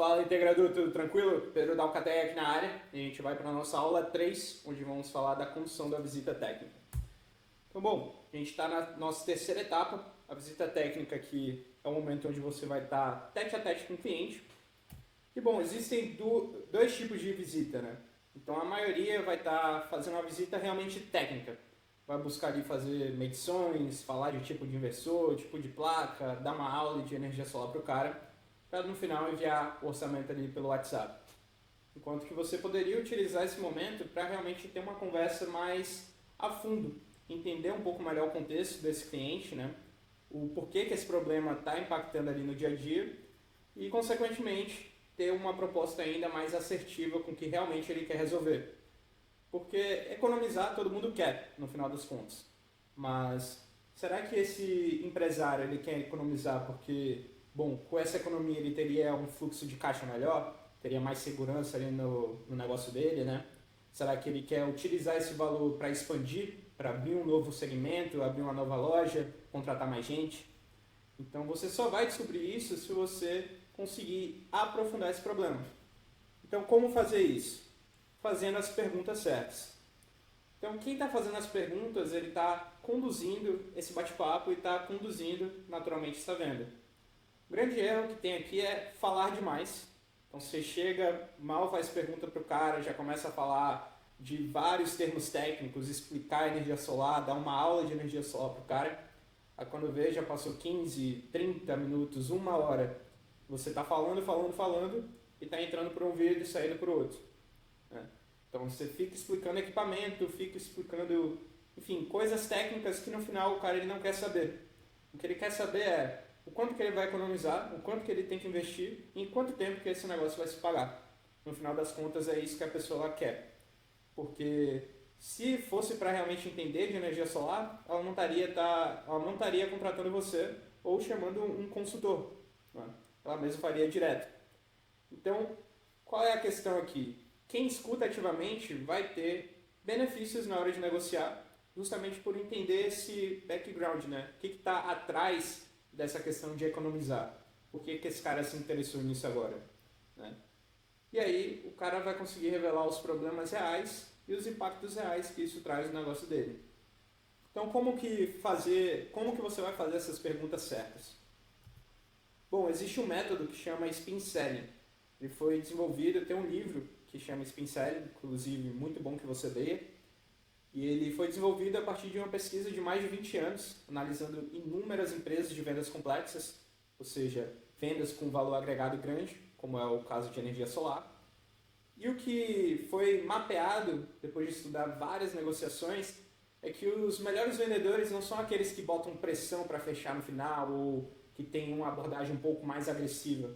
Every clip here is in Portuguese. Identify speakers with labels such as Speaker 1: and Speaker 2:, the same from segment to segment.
Speaker 1: Fala integrador, tudo tranquilo? Pedro Dalcateia aqui na área e a gente vai para a nossa aula 3, onde vamos falar da condução da visita técnica. Então, bom, a gente está na nossa terceira etapa, a visita técnica, que é o momento onde você vai estar tete a tete com o cliente. E, bom, existem dois tipos de visita, né? Então, a maioria vai estar fazendo uma visita realmente técnica. Vai buscar ali fazer medições, falar de tipo de inversor, tipo de placa, dar uma aula de energia solar para o cara, para no final enviar o orçamento ali pelo WhatsApp. Enquanto que você poderia utilizar esse momento para realmente ter uma conversa mais a fundo, entender um pouco melhor o contexto desse cliente, né? O porquê que esse problema está impactando ali no dia a dia e, consequentemente, ter uma proposta ainda mais assertiva com o que realmente ele quer resolver. Porque economizar todo mundo quer, no final das contas. Mas será que esse empresário ele quer economizar porque, bom, com essa economia ele teria um fluxo de caixa melhor? Teria mais segurança ali no negócio dele, né? Será que ele quer utilizar esse valor para expandir, para abrir um novo segmento, abrir uma nova loja, contratar mais gente? Então você só vai descobrir isso se você conseguir aprofundar esse problema. Então como fazer isso? Fazendo as perguntas certas. Então quem está fazendo as perguntas, ele está conduzindo esse bate-papo e está conduzindo naturalmente essa venda. O grande erro que tem aqui é falar demais. Então você chega, mal faz pergunta para o cara, já começa a falar de vários termos técnicos, explicar a energia solar, dar uma aula de energia solar para o cara. Aí quando vê, já passou 15, 30 minutos, uma hora. Você está falando e está entrando por um ouvido e saindo por outro. Né? Então você fica explicando equipamento, fica explicando, enfim, coisas técnicas que no final o cara ele não quer saber. O que ele quer saber é o quanto que ele vai economizar, o quanto que ele tem que investir e em quanto tempo que esse negócio vai se pagar. No final das contas é isso que a pessoa quer. Porque se fosse para realmente entender de energia solar, ela não estaria contratando você ou chamando um consultor. Né? Ela mesma faria direto. Então, qual é a questão aqui? Quem escuta ativamente vai ter benefícios na hora de negociar, justamente por entender esse background, né? O que está atrás dessa questão de economizar? Por que esse cara se interessou nisso agora? Né? E aí o cara vai conseguir revelar os problemas reais e os impactos reais que isso traz no negócio dele. Então como que você vai fazer essas perguntas certas? Bom, existe um método que chama Spin Selling. Ele foi desenvolvido, tem um livro que chama Spin Selling, inclusive muito bom que você leia. E ele foi desenvolvido a partir de uma pesquisa de mais de 20 anos, analisando inúmeras empresas de vendas complexas, ou seja, vendas com valor agregado grande, como é o caso de energia solar. E o que foi mapeado, depois de estudar várias negociações, é que os melhores vendedores não são aqueles que botam pressão para fechar no final ou que têm uma abordagem um pouco mais agressiva,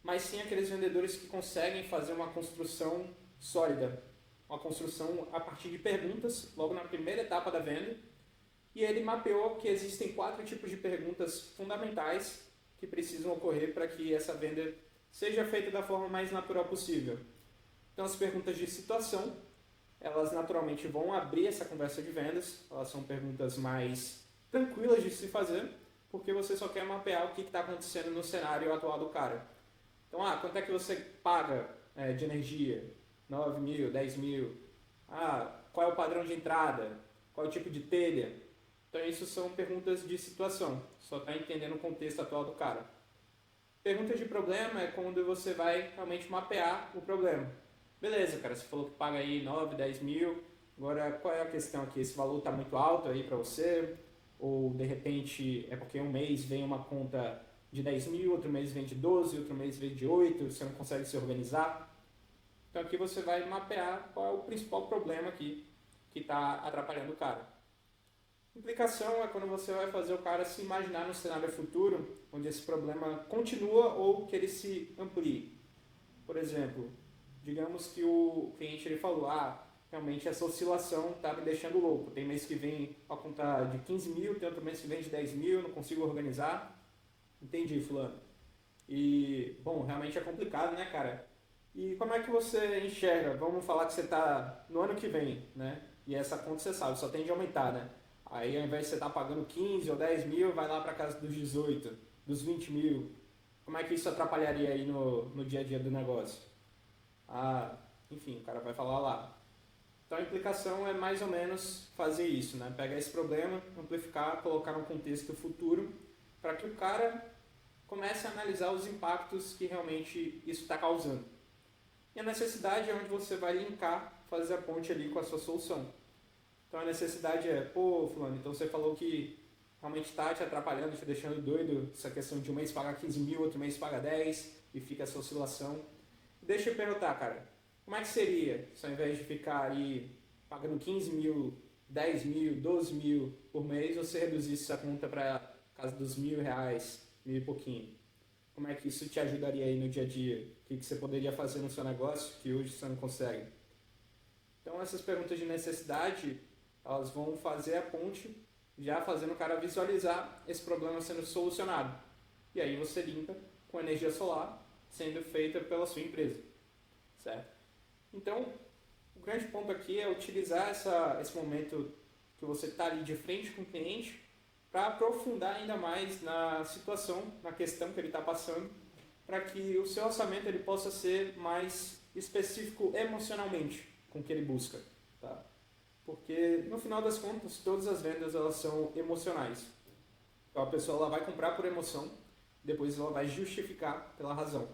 Speaker 1: mas sim aqueles vendedores que conseguem fazer uma construção sólida, uma construção a partir de perguntas, logo na primeira etapa da venda, e ele mapeou que existem 4 tipos de perguntas fundamentais que precisam ocorrer para que essa venda seja feita da forma mais natural possível. Então as perguntas de situação, elas naturalmente vão abrir essa conversa de vendas, elas são perguntas mais tranquilas de se fazer, porque você só quer mapear o que está acontecendo no cenário atual do cara. Então, quanto é que você paga de energia? 9 mil, 10 mil? Qual é o padrão de entrada? Qual é o tipo de telha? Então, isso são perguntas de situação. Só está entendendo o contexto atual do cara. Pergunta de problema é quando você vai realmente mapear o problema. Beleza, cara, você falou que paga aí 9, 10 mil. Agora, qual é a questão aqui? Esse valor está muito alto aí para você? Ou, de repente, é porque um mês vem uma conta de 10 mil, outro mês vem de 12, outro mês vem de 8, você não consegue se organizar. Então aqui você vai mapear qual é o principal problema aqui que está atrapalhando o cara. Implicação é quando você vai fazer o cara se imaginar no cenário futuro, onde esse problema continua ou que ele se amplie. Por exemplo, digamos que o cliente ele falou, realmente essa oscilação está me deixando louco. Tem mês que vem a conta de 15 mil, tem outro mês que vem de 10 mil, não consigo organizar. Entendi, fulano. E, bom, realmente é complicado, né, cara? E como é que você enxerga? Vamos falar que você está no ano que vem, né? E essa conta você sabe, só tende a aumentar, né? Aí ao invés de você estar pagando 15 ou 10 mil, vai lá para casa dos 18, dos 20 mil. como é que isso atrapalharia aí no dia a dia do negócio? Enfim, o cara vai falar lá. Então a implicação é mais ou menos fazer isso, né? Pegar esse problema, amplificar, colocar num contexto futuro, para que o cara comece a analisar os impactos que realmente isso está causando. E a necessidade é onde você vai linkar, fazer a ponte ali com a sua solução. Então a necessidade é, pô, fulano, então você falou que realmente está te atrapalhando, te deixando doido, essa questão de um mês pagar 15 mil, outro mês paga 10, e fica essa oscilação. Deixa eu perguntar, cara, como é que seria se ao invés de ficar aí pagando 15 mil, 10 mil, 12 mil por mês, você reduzisse essa conta para casa dos R$ 1.000, mil e pouquinho? Como é que isso te ajudaria aí no dia a dia? O que você poderia fazer no seu negócio que hoje você não consegue? Então essas perguntas de necessidade, elas vão fazer a ponte, já fazendo o cara visualizar esse problema sendo solucionado. E aí você limpa com energia solar sendo feita pela sua empresa, certo? Então, o grande ponto aqui é utilizar esse momento que você está ali de frente com o cliente para aprofundar ainda mais na situação, na questão que ele está passando, para que o seu orçamento ele possa ser mais específico emocionalmente com o que ele busca, tá? Porque no final das contas todas as vendas elas são emocionais. Então a pessoa ela vai comprar por emoção, depois ela vai justificar pela razão.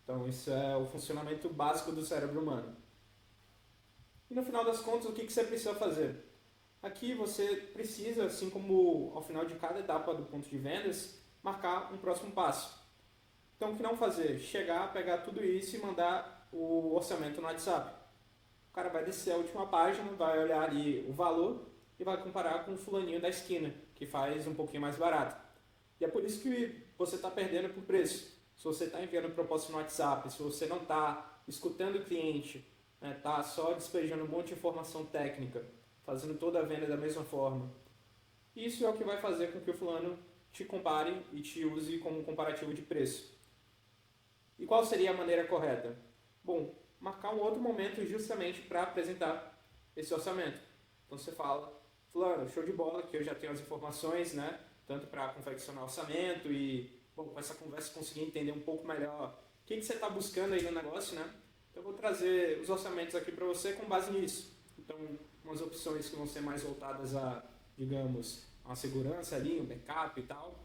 Speaker 1: Então isso é o funcionamento básico do cérebro humano. E no final das contas o que você precisa fazer? Aqui você precisa, assim como ao final de cada etapa do ponto de vendas, marcar um próximo passo. Então o que não fazer? Chegar, pegar tudo isso e mandar o orçamento no WhatsApp. O cara vai descer a última página, vai olhar ali o valor e vai comparar com o fulaninho da esquina, que faz um pouquinho mais barato. E é por isso que você está perdendo por preço. Se você está enviando proposta no WhatsApp, se você não está escutando o cliente, está só despejando um monte de informação técnica, fazendo toda a venda da mesma forma. Isso é o que vai fazer com que o fulano te compare e te use como comparativo de preço. E qual seria a maneira correta? Bom, marcar um outro momento justamente para apresentar esse orçamento. Então você fala, fulano, show de bola, que eu já tenho as informações, né? Tanto para confeccionar orçamento e, bom, com essa conversa conseguir entender um pouco melhor o que você está buscando aí no negócio, né? Então eu vou trazer os orçamentos aqui para você com base nisso. Então, umas opções que vão ser mais voltadas a, digamos, uma segurança ali, um backup e tal.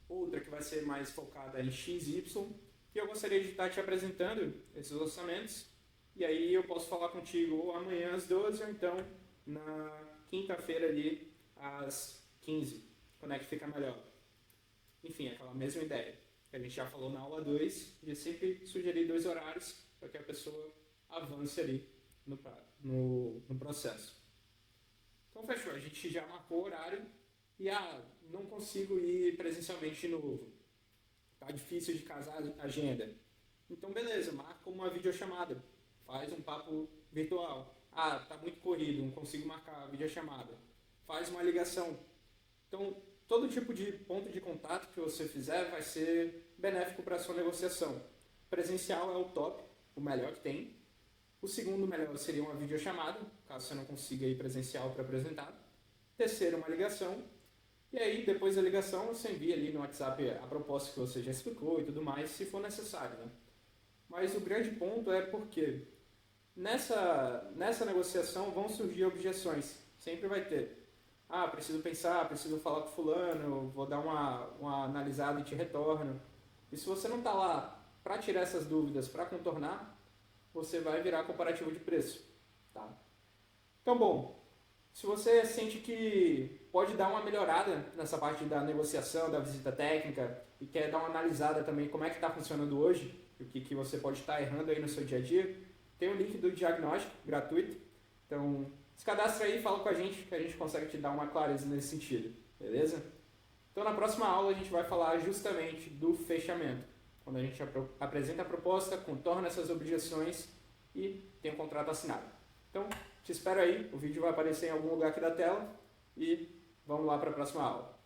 Speaker 1: Outra que vai ser mais focada em X, Y. E eu gostaria de estar te apresentando esses orçamentos. E aí eu posso falar contigo ou amanhã às 12 ou então na quinta-feira ali às 15. Quando é que fica melhor? Enfim, aquela mesma ideia que a gente já falou na aula 2, de sempre sugerir 2 horários para que a pessoa avance ali no processo. Então fechou, a gente já marcou o horário e não consigo ir presencialmente de novo. Tá difícil de casar a agenda. Então beleza, marca uma videochamada, faz um papo virtual. Tá muito corrido, não consigo marcar a videochamada. Faz uma ligação. Então todo tipo de ponto de contato que você fizer vai ser benéfico para a sua negociação. Presencial é o top, o melhor que tem. O segundo melhor seria uma videochamada, caso você não consiga ir presencial para apresentar. Terceiro, uma ligação. E aí, depois da ligação, você envia ali no WhatsApp a proposta que você já explicou e tudo mais, se for necessário, né? Mas o grande ponto é porque nessa negociação vão surgir objeções. Sempre vai ter. Preciso pensar, preciso falar com fulano, vou dar uma analisada e te retorno. E se você não está lá para tirar essas dúvidas, para contornar, você vai virar comparativo de preço. Tá? Então, bom, se você sente que pode dar uma melhorada nessa parte da negociação, da visita técnica, e quer dar uma analisada também como é que está funcionando hoje, o que você pode estar errando aí no seu dia a dia, tem o link do diagnóstico gratuito. Então, se cadastra aí e fala com a gente, que a gente consegue te dar uma clareza nesse sentido. Beleza? Então, na próxima aula, a gente vai falar justamente do fechamento. Quando a gente apresenta a proposta, contorna essas objeções e tem um contrato assinado. Então, te espero aí, o vídeo vai aparecer em algum lugar aqui da tela e vamos lá para a próxima aula.